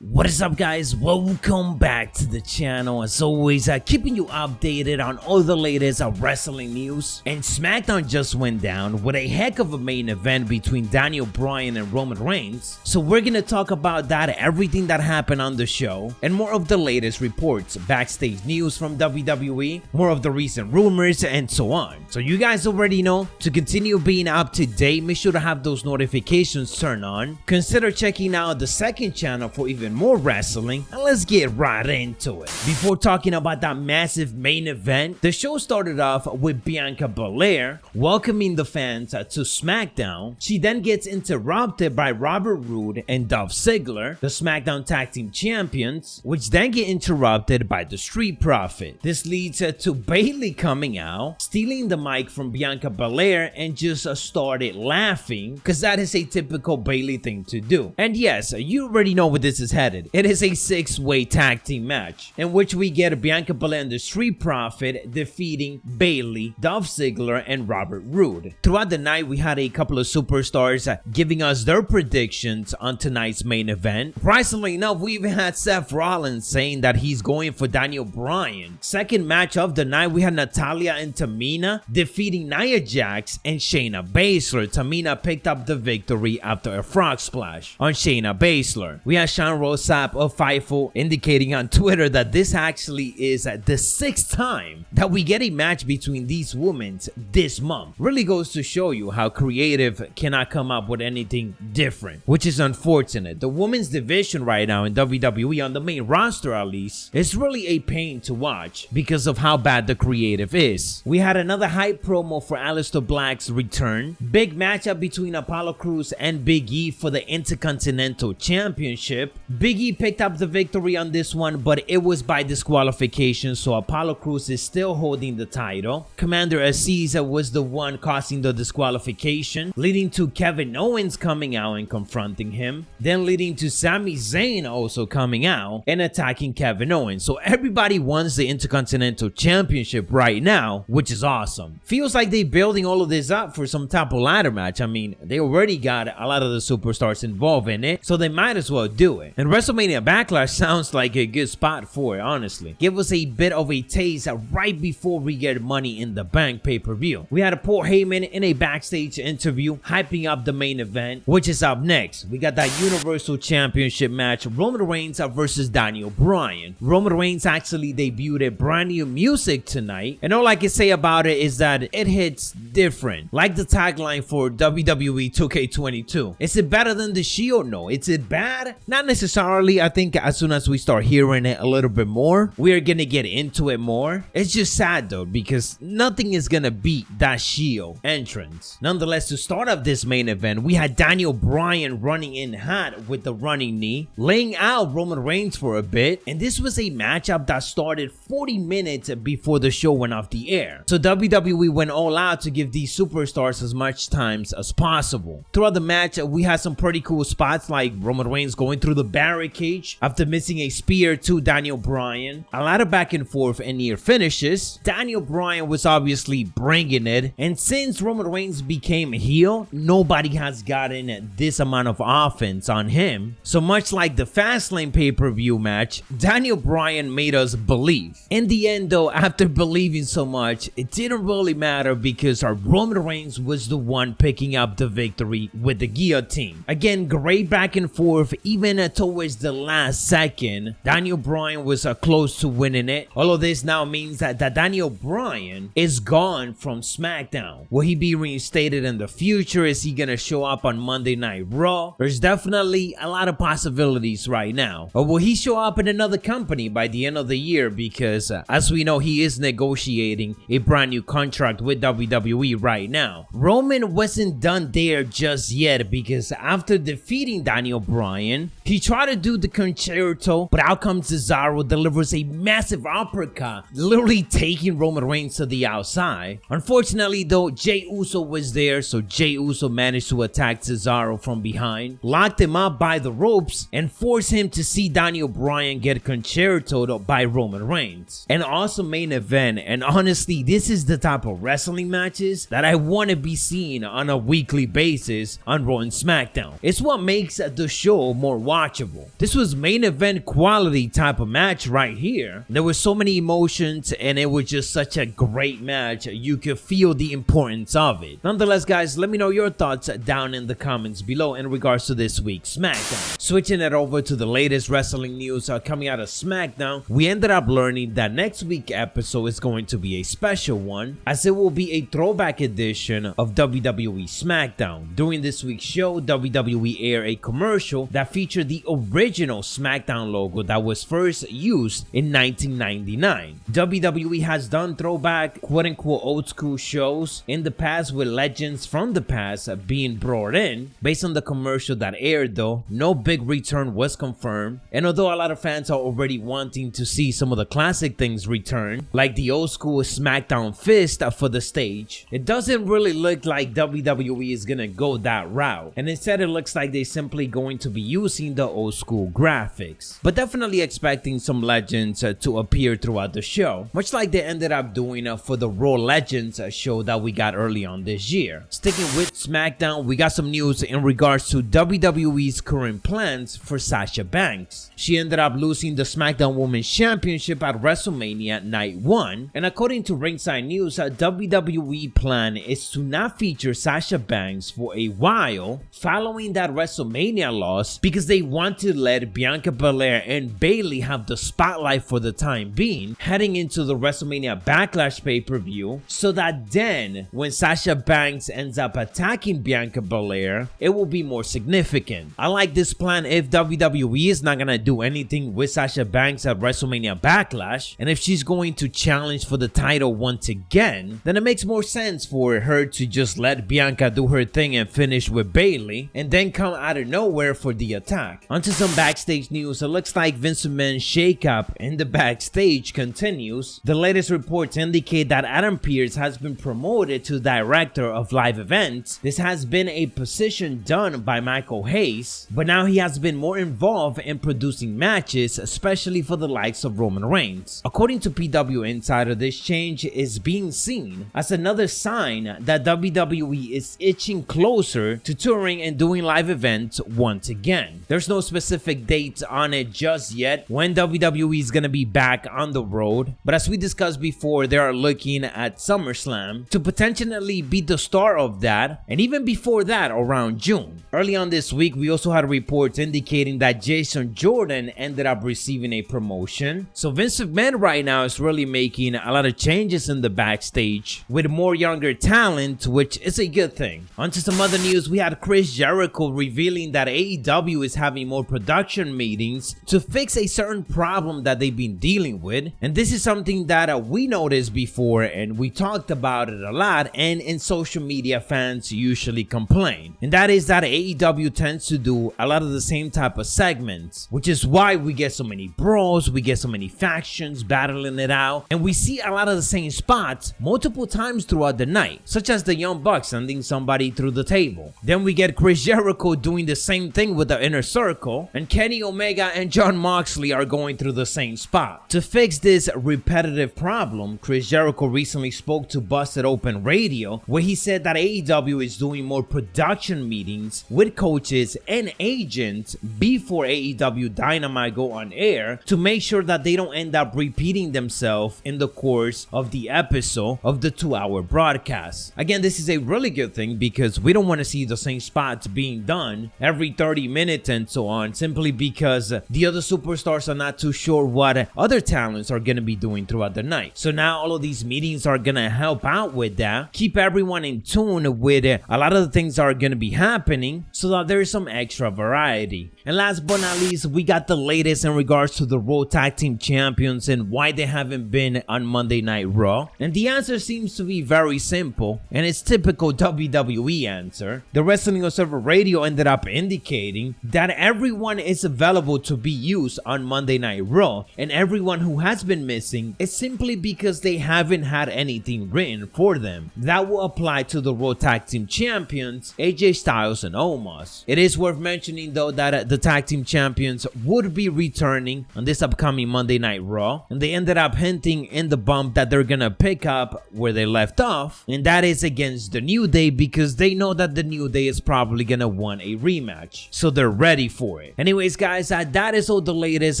What is up, guys? Welcome back to the channel. As always, keeping you updated on all the latest wrestling news. And SmackDown just went down with a heck of a main event between Bryan and Roman Reigns. So we're gonna talk about that, everything that happened on the show, and more of the latest reports, backstage news from WWE, more of the recent rumors, and so on. So you guys already know, to continue being up to date, make sure to have those notifications turned on. Consider checking out the second channel for even more wrestling, and let's get right into it. Before talking about that massive main event, the show started off with Bianca Belair welcoming the fans to SmackDown. She then gets interrupted by Robert Roode and Dolph Ziggler, the SmackDown Tag Team Champions, which then get interrupted by the Street Profit. This leads to Bayley coming out, stealing the mic from Bianca Belair, and just started laughing, because that is a typical Bayley thing to do. And yes, you already know where this is headed. It is a six-way tag team match in which we get Bianca Belair and the Street Profit defeating Bayley, Dolph Ziggler, and Robert Roode. Throughout the night, we had a couple of superstars giving us their predictions on tonight's main event. Surprisingly enough, we even had Seth Rollins saying that he's going for Daniel Bryan. Second match of the night, we had Natalya and Tamina defeating Nia Jax and Shayna Baszler. Tamina picked up the victory after a frog splash on Shayna Baszler. We had Sean Ross Sapp of Fightful indicating on Twitter that this actually is the sixth time that we get a match between these women this month. Really goes to show you how creative cannot come up with anything different, which is unfortunate. The women's division right now in WWE, on the main roster at least, is really a pain to watch because of how bad the creative is. We had another hype promo for Aleister Black's return. Big matchup between Apollo Crews and Big E for the Intercontinental Championship. Big E picked up the victory on this one, but it was by disqualification, so Apollo Crews is still holding the title. Commander Aziz was the one causing the disqualification, leading to Kevin Owens coming out and confronting him, then leading to Sami Zayn also coming out and attacking Kevin Owens. So everybody wants the Intercontinental Championship right now, which is awesome. Feels like they're building all of this up for some type of ladder match. I mean, they already got a lot of the superstars involved in it, so they might as well do it. And WrestleMania Backlash sounds like a good spot for it, honestly. Give us a bit of a taste right before we get Money in the Bank pay-per-view. We had Paul Heyman in a backstage interview hyping up the main event, which is up next. We got that Universal Championship match, Roman Reigns versus Daniel Bryan. Roman Reigns actually debuted brand new music tonight, and all I can say about it is that it hits different. Like the tagline for WWE 2K22. Is it better than the Shield? No. Is it bad? Not necessarily. I think as soon as we start hearing it a little bit more, we are gonna get into it more. It's just sad though, because nothing is gonna beat that Shield entrance. Nonetheless, to start off this main event, we had Daniel Bryan running in hot with the running knee, laying out Roman Reigns for a bit, and this was a matchup that started 40 minutes before the show went off the air. So WWE went all out to give these superstars as much time as possible. Throughout the match, we had some pretty cool spots like Roman Reigns going through the barricade after missing a spear to Daniel Bryan. A lot of back and forth and near finishes. Daniel Bryan was obviously bringing it, and since Roman Reigns became a heel, nobody has gotten this amount of offense on him. So much like the Fastlane pay-per-view match, Daniel Bryan made us believe. In the end though, after believing so much, it didn't really matter because our Roman Reigns was the one picking up the victory with the guillotine. Again, great back and forth, even towards the last second. Daniel Bryan was close to winning it. All of this now means that Daniel Bryan is gone from SmackDown. Will he be reinstated in the future? Is he gonna show up on Monday Night Raw? There's definitely a lot of possibilities right now. Or will he show up in another company by the end of the year? Because as we know, he is negotiating a brand new contract with WWE right now. Roman wasn't done there just yet, because after defeating Daniel Bryan, he tried to do the concerto, but out comes Cesaro, delivers a massive uppercut, literally taking Roman Reigns to the outside. Unfortunately though, Jey Uso was there, so Jey Uso managed to attack Cesaro from behind, locked him up by the ropes, and forced him to see Daniel Bryan get concertoed by Roman Reigns. An awesome main event, and honestly, this is the type of wrestling matches that I want to be seeing on a weekly basis on Raw and SmackDown. It's what makes the show more watchable. watchable. This was main event quality type of match right here. There were so many emotions and it was just such a great match. You could feel the importance of it. Nonetheless, guys, let me know your thoughts down in the comments below in regards to this week's SmackDown. Switching it over to the latest wrestling news coming out of SmackDown, we ended up learning that next week's episode is going to be a special one, as it will be a throwback edition of WWE SmackDown. During this week's show, WWE aired a commercial that featured the original SmackDown logo that was first used in 1999. WWE has done throwback quote-unquote old school shows in the past with legends from the past being brought in. Based on the commercial that aired though, no big return was confirmed, and although a lot of fans are already wanting to see some of the classic things return, like the old school SmackDown fist for the stage, it doesn't really look like WWE is gonna go that route, and instead it looks like they're simply going to be using the old school graphics, but definitely expecting some legends to appear throughout the show, much like they ended up doing for the Raw Legends show that we got early on this year. Sticking with SmackDown, we got some news in regards to WWE's current plans for Sasha Banks. She ended up losing the SmackDown Women's Championship at WrestleMania Night 1, and according to Ringside News, WWE plan is to not feature Sasha Banks for a while following that WrestleMania loss, because they want to let Bianca Belair and Bayley have the spotlight for the time being heading into the WrestleMania Backlash pay-per-view, so that then when Sasha Banks ends up attacking Bianca Belair, it will be more significant. I like this plan if WWE is not gonna do anything with Sasha Banks at WrestleMania Backlash, and if she's going to challenge for the title once again, then it makes more sense for her to just let Bianca do her thing and finish with Bayley, and then come out of nowhere for the attack. Onto some backstage news. It looks like Vince McMahon's shakeup in the backstage continues. The latest reports indicate that Adam Pearce has been promoted to Director of Live Events. This has been a position done by Michael Hayes, but now he has been more involved in producing matches, especially for the likes of Roman Reigns. According to PW Insider, this change is being seen as another sign that WWE is itching closer to touring and doing live events once again. There's no specific dates on it just yet when WWE is going to be back on the road, but as we discussed before, they are looking at SummerSlam to potentially be the start of that, and even before that around June. Early on this week, we also had reports indicating that Jason Jordan ended up receiving a promotion. So Vince McMahon right now is really making a lot of changes in the backstage with more younger talent, which is a good thing. Onto some other news, we had Chris Jericho revealing that AEW is having more production meetings to fix a certain problem that they've been dealing with, and this is something that we noticed before and we talked about it a lot, and in social media fans usually complain, and that is that AEW tends to do a lot of the same type of segments, which is why we get so many brawls, we get so many factions battling it out, and we see a lot of the same spots multiple times throughout the night, such as the Young Bucks sending somebody through the table. Then we get Chris Jericho doing the same thing with the Inner Circle, and Kenny Omega and Jon Moxley are going through the same spot. To fix this repetitive problem, Chris Jericho recently spoke to Busted Open Radio, where he said that AEW is doing more production meetings with coaches and agents before AEW Dynamite go on air, to make sure that they don't end up repeating themselves in the course of the episode of the 2-hour broadcast. Again, this is a really good thing because we don't want to see the same spots being done every 30 minutes and so on, simply because the other superstars are not too sure what other talents are going to be doing throughout the night. So now all of these meetings are going to help out with that, keep everyone in tune with a lot of the things that are going to be happening, so that there's some extra variety. And last but not least, we got the latest in regards to the Raw Tag Team Champions and why they haven't been on Monday Night Raw. And the answer seems to be very simple, and it's typical WWE answer. The Wrestling Observer Radio ended up indicating that everyone is available to be used on Monday Night Raw, and everyone who has been missing is simply because they haven't had anything written for them. That will apply to the Raw Tag Team Champions, AJ Styles and Omos. It is worth mentioning though that the tag team champions would be returning on this upcoming Monday Night Raw, and they ended up hinting in the bump that they're gonna pick up where they left off, and that is against the New Day, because they know that the New Day is probably gonna want a rematch, so they're ready for it. Anyways guys, that is all the latest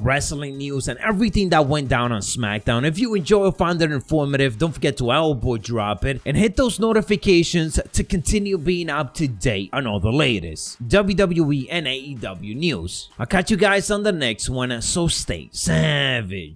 wrestling news and everything that went down on SmackDown. If you enjoy or found it informative, don't forget to elbow drop it and hit those notifications to continue being up to date on all the latest WWE and AEW news. I'll catch you guys on the next one, so stay savage.